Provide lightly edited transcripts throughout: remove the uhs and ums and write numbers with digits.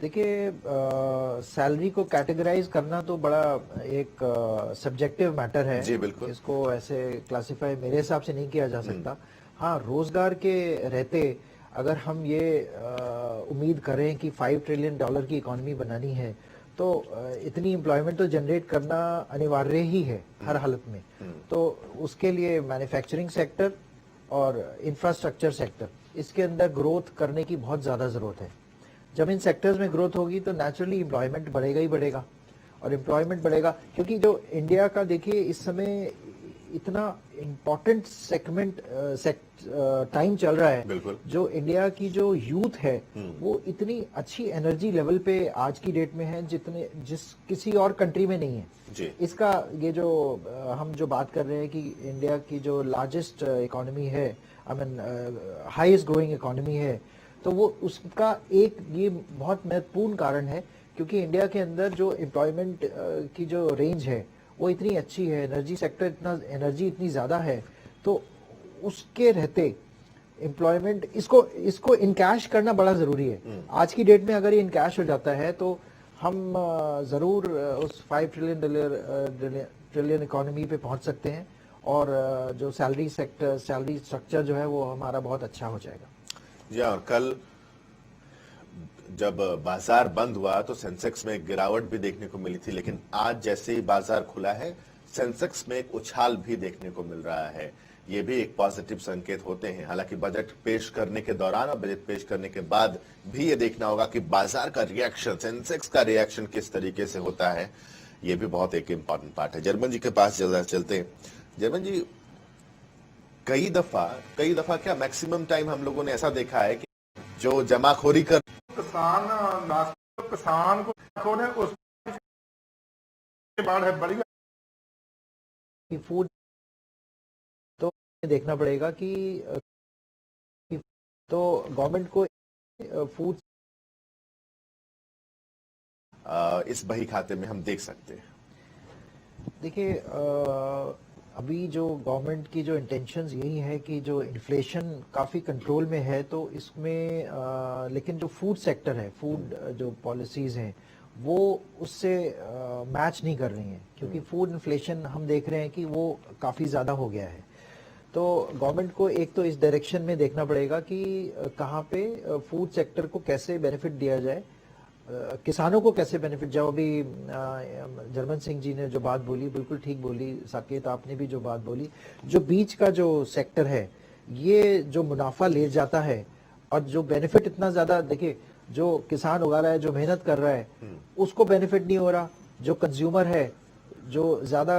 देखिए, सैलरी को कैटेगराइज करना तो बड़ा एक सब्जेक्टिव मैटर है। जी बिल्कुल। इसको ऐसे क्लासिफाई मेरे हिसाब से नहीं किया जा सकता। हाँ, रोजगार के रहते अगर हम ये उम्मीद करें कि $5 ट्रिलियन की इकोनॉमी बनानी है तो इतनी एम्प्लॉयमेंट तो जनरेट करना अनिवार्य ही है हर हालत में। तो उसके लिए मैन्युफैक्चरिंग सेक्टर और इंफ्रास्ट्रक्चर सेक्टर, इसके अंदर ग्रोथ करने की बहुत ज्यादा जरूरत है। जब इन सेक्टर्स में ग्रोथ होगी तो नेचुरली एम्प्लॉयमेंट बढ़ेगा ही बढ़ेगा। और एम्प्लॉयमेंट बढ़ेगा क्योंकि जो इंडिया का देखिए इस समय इतना इम्पोर्टेंट सेगमेंट टाइम चल रहा है। बिल्कुल। जो इंडिया की जो यूथ है वो इतनी अच्छी एनर्जी लेवल पे आज की डेट में है जिस किसी और कंट्री में नहीं है जी। इसका ये जो हम जो बात कर रहे हैं कि इंडिया की जो लार्जेस्ट इकोनॉमी है, I mean highest growing economy है, तो वो उसका एक ये बहुत महत्वपूर्ण कारण है क्योंकि इंडिया के अंदर जो एम्प्लॉयमेंट की जो रेंज है वो इतनी अच्छी है, एनर्जी इतनी ज्यादा है, तो उसके रहते एम्प्लॉयमेंट इसको इनकैश करना बड़ा जरूरी है। आज की डेट में अगर ये इनकैश हो जाता है तो हम जरूर उस 5 ट्रिलियन इकोनॉमी पे पहुंच सकते हैं और जो सैलरी स्ट्रक्चर जो है वो हमारा बहुत अच्छा हो जाएगा। जी, और कल जब बाजार बंद हुआ तो सेंसेक्स में एक गिरावट भी देखने को मिली थी, लेकिन आज जैसे ही बाजार खुला है सेंसेक्स में एक उछाल भी देखने को मिल रहा है। ये भी एक पॉजिटिव संकेत होते हैं। हालांकि बजट पेश करने के दौरान और बजट पेश करने के बाद भी ये देखना होगा कि बाजार का रिएक्शन, सेंसेक्स का रिएक्शन किस तरीके से होता है। ये भी बहुत एक इंपॉर्टेंट पार्ट है। जर्मन जी के पास चलते हैं। जर्मन जी, कई दफा क्या मैक्सिमम टाइम हम लोगों ने ऐसा देखा है कि जो जमाखोरी कर किसान को खोने उसके बाद है बड़ी फूड तो देखना पड़ेगा कि तो गवर्नमेंट को फूड इस बही खाते में हम देख सकते हैं। देखिए, अभी जो गवर्नमेंट की जो इंटेंशंस यही है कि जो इन्फ्लेशन काफ़ी कंट्रोल में है तो इसमें लेकिन जो फूड सेक्टर है, फूड जो पॉलिसीज़ हैं वो उससे मैच नहीं कर रही हैं क्योंकि फूड इन्फ्लेशन हम देख रहे हैं कि वो काफ़ी ज़्यादा हो गया है। तो गवर्नमेंट को एक तो इस डायरेक्शन में देखना पड़ेगा कि कहाँ पे फूड सेक्टर को कैसे बेनिफिट दिया जाए, किसानों को कैसे बेनिफिट। जो अभी जर्मन सिंह जी ने जो बात बोली बिल्कुल ठीक बोली, साकेत आपने भी जो बात बोली, जो बीच का जो सेक्टर है ये जो मुनाफा ले जाता है और जो बेनिफिट इतना ज्यादा, देखिए जो किसान उगा रहा है, जो मेहनत कर रहा है उसको बेनिफिट नहीं हो रहा, जो कंज्यूमर है जो ज्यादा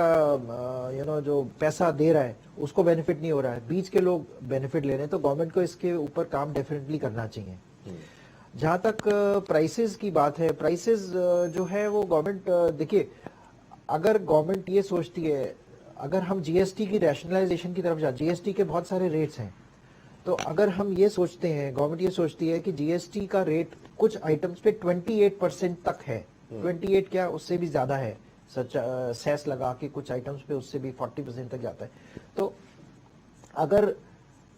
जो पैसा दे रहा है उसको बेनिफिट नहीं हो रहा है, बीच के लोग बेनिफिट ले रहे हैं। तो गवर्नमेंट को इसके ऊपर काम डेफिनेटली करना चाहिए। जहां तक प्राइसेस की बात है, प्राइसेस जो है वो गवर्नमेंट देखिए, अगर गवर्नमेंट ये सोचती है, अगर हम जीएसटी की रैशनलाइजेशन की तरफ जाए, जीएसटी के बहुत सारे रेट्स हैं, तो अगर हम ये सोचते हैं, गवर्नमेंट ये सोचती है कि जीएसटी का रेट कुछ आइटम्स पे 28% तक है, 28 क्या उससे भी ज्यादा है, सेस लगा के कुछ आइटम्स पे उससे भी 40% तक जाता है। तो अगर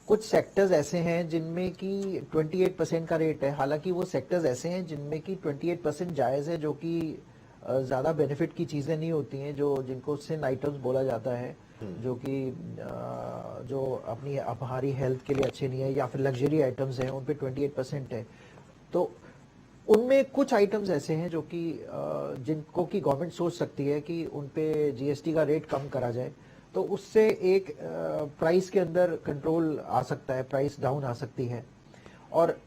कुछ सेक्टर्स ऐसे हैं जिनमें कि 28% का रेट है, हालांकि वो सेक्टर्स ऐसे हैं जिनमें कि 28% जायज़ है, जो कि ज़्यादा बेनिफिट की चीज़ें नहीं होती हैं, जो जिनको सिन आइटम्स बोला जाता है, जो कि जो अपनी हमारी हेल्थ के लिए अच्छे नहीं है या फिर लग्जरी आइटम्स हैं, उन पे 28% है। तो उनमें कुछ आइटम्स ऐसे हैं जो कि जिनको की गवर्नमेंट सोच सकती है कि उन पे जीएसटी का रेट कम करा जाए, तो उससे एक प्राइस के अंदर कंट्रोल आ सकता है, प्राइस डाउन आ सकती है। और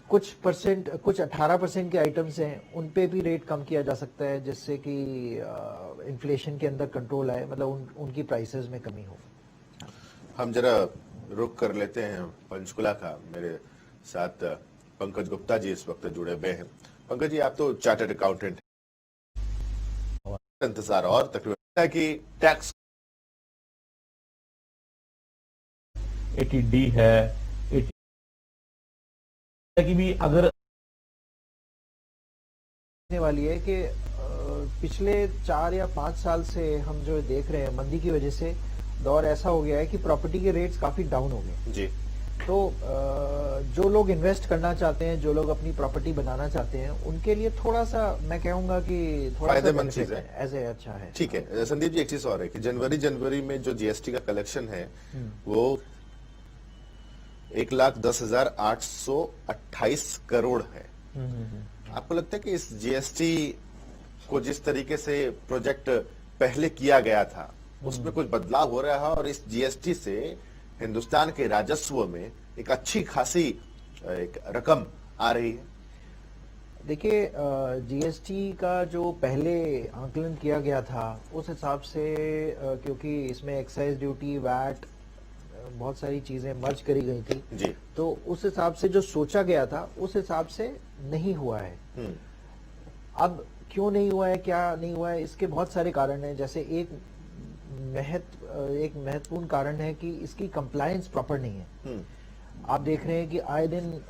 कुछ 18% के आइटम्स हैं उन पे भी रेट कम किया जा सकता है जिससे कि इन्फ्लेशन के अंदर कंट्रोल आए, मतलब उनकी प्राइसेस में कमी हो। हम जरा रुक कर लेते हैं पंचकुला का। मेरे साथ पंकज गुप्ता जी इस वक्त जुड़े हुए हैं। पंकज जी, आप तो चार्टर्ड अकाउंटेंट, इंतजार और तकरीबन कि टैक्स 80D है, 80 की भी अगर वाली है कि पिछले 4 या 5 साल से हम जो देख रहे हैं मंदी की वजह से दौर ऐसा हो गया है कि प्रॉपर्टी के रेट्स काफी डाउन हो गए जी। तो जो लोग इन्वेस्ट करना चाहते हैं, जो लोग अपनी प्रॉपर्टी बनाना चाहते हैं, उनके लिए थोड़ा सा मैं कहूंगा कि थोड़ा सा फायदेमंद चीज है, ऐसे अच्छा है। ठीक है। संदीप जी, एक चीज और है कि जनवरी में जो जीएसटी का कलेक्शन है वो 1,10,828 करोड़ है। आपको लगता है कि इस जीएसटी को जिस तरीके से प्रोजेक्ट पहले किया गया था उसमें कुछ बदलाव हो रहा है और इस जीएसटी से हिंदुस्तान के राजस्व में एक अच्छी खासी एक रकम आ रही है? देखिए, जीएसटी का जो पहले आकलन किया गया था उस हिसाब से, क्योंकि इसमें एक्साइज ड्यूटी, वैट, बहुत सारी चीजें मर्ज करी गई थी जी। तो उस हिसाब से जो सोचा गया था उस हिसाब से नहीं हुआ है। अब क्यों नहीं हुआ है, क्या नहीं हुआ है, इसके बहुत सारे कारण हैं। जैसे एक महत्वपूर्ण कारण है कि इसकी कंप्लायंस प्रॉपर नहीं है। आप देख रहे हैं कि आए दिन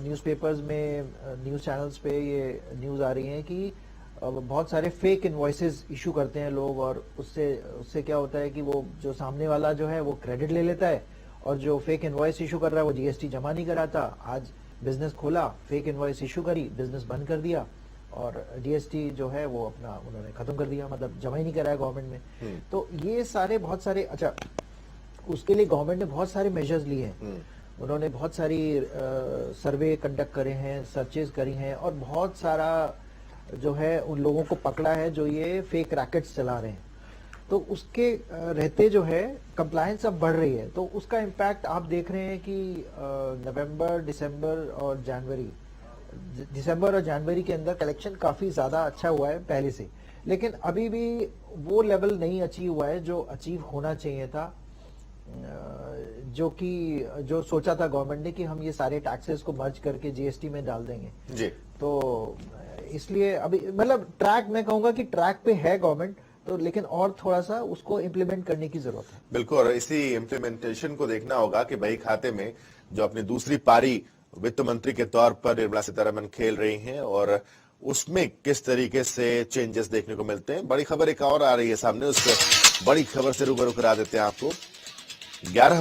न्यूज़पेपर्स में, न्यूज़ चैनल्स पे ये न्यूज़ आ रही है कि बहुत सारे फेक इनवॉइसेस इशू करते हैं लोग, और उससे क्या होता है कि वो जो सामने वाला जो है वो क्रेडिट ले लेता है, और जो फेक इनवॉइस इशू कर रहा है वो जीएसटी जमा नहीं कराता। आज बिजनेस खोला, फेक इनवॉइस इशू करी, बिजनेस बंद कर दिया, और जीएसटी जो है वो अपना उन्होंने खत्म कर दिया, मतलब जमा ही नहीं कराया गवर्नमेंट में। तो ये सारे बहुत सारे, अच्छा, उसके लिए गवर्नमेंट ने बहुत सारे मेजर्स लिए हैं। उन्होंने बहुत सारी सर्वे कंडक्ट करे हैं, सर्चेज करी हैं, और बहुत सारा जो है उन लोगों को पकड़ा है जो ये फेक रैकेट्स चला रहे हैं। तो उसके रहते जो है कंप्लायंस अब बढ़ रही है, तो उसका इम्पैक्ट आप देख रहे हैं कि नवंबर, दिसंबर और जनवरी के अंदर कलेक्शन काफी ज्यादा अच्छा हुआ है पहले से, लेकिन अभी भी वो लेवल नहीं अचीव हुआ है जो अचीव होना चाहिए था, जो सोचा था गवर्नमेंट ने कि हम ये सारे टैक्सेस को मर्ज करके जीएसटी में डाल देंगे जी। तो इसलिए अभी मतलब ट्रैक, मैं कहूंगा कि ट्रैक पे है गवर्नमेंट, तो लेकिन और थोड़ा सा उसको इम्प्लीमेंट करने की जरूरत है। बिल्कुल, और इसी इम्प्लीमेंटेशन को देखना होगा कि बही खाते में जो अपनी दूसरी पारी वित्त मंत्री के तौर पर निर्मला सीतारमण खेल रही हैं और उसमें किस तरीके से चेंजेस देखने को मिलते हैं। बड़ी खबर एक और आ रही है सामने, उस बड़ी खबर से रूबरू करा देते हैं आपको। 11